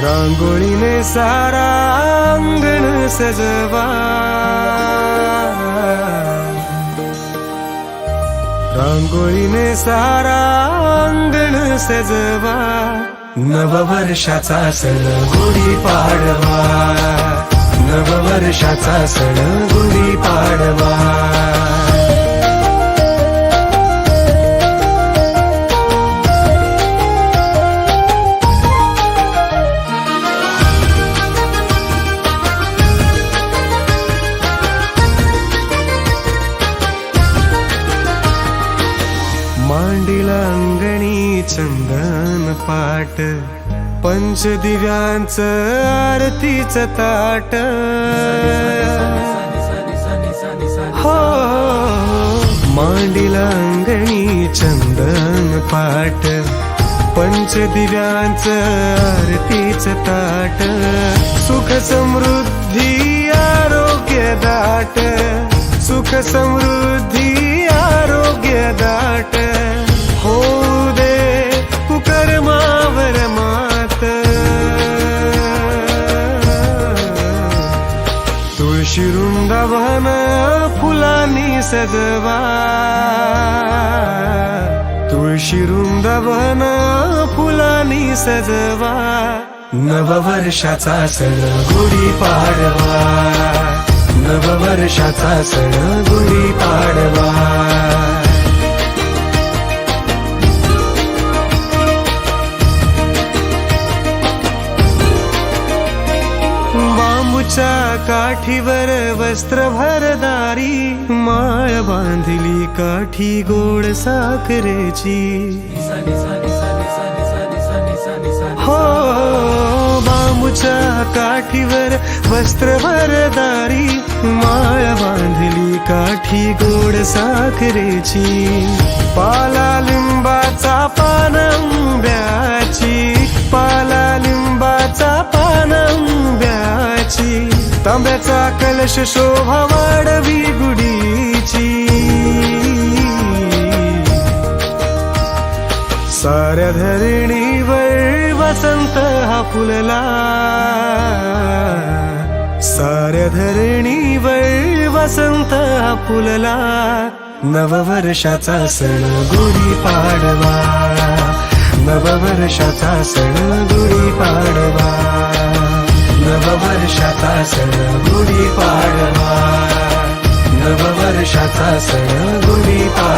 रांगोळीने सारा अंगण सजवा, रांगोळीने सारा अंगण सजवा, नववर्षाचा सण गुढीपाडवा, नववर्षाचा सण गुढीपाडवा. मांडीला अंगणी चंदन पाट, पंचदिव्यांचं आरतीचं ताट, हो मांडीला अंगणी चंदन पाट, पंचदिव्यांचं आरतीचं ताट, सुख समृद्धी आरोग्य दाट, सुख समृद्धी आरोग्य दाट, होऊ दे कर्मावर मात. तुळशी वृंदावन फुलांनी सजवा, तुळशी वृंदावन फुलांनी सजवा, नववर्षाचा सण गुढीपाडवा, नववर्षाचा सण गुढीपाडवा. बांबूच्या काठीवर वस्त्र भरदारी, माळ बांधली काठी गोड साखरेची, हो बांबूच्या काठीवर वस्त्र भरदारी, माळ बांधली काठी गोड साखरेची, पाला लिंबाचा पान आंब्याची, पाला लिंबाचा पान आंब्याची, तांब्याचा कलश शोभा वाढवी गुढीची. साऱ्या धरणीवर वसंत हा फुलला, साऱ्या धरणीवर वसंत हा फुलला, नववर्षाचा सण गुढीपाडवा, नववर्षाचा सण गुढीपाडवा, नववर्षाचा सण गुढीपाडवा, नववर्षाचा सण गुढीपाडवा.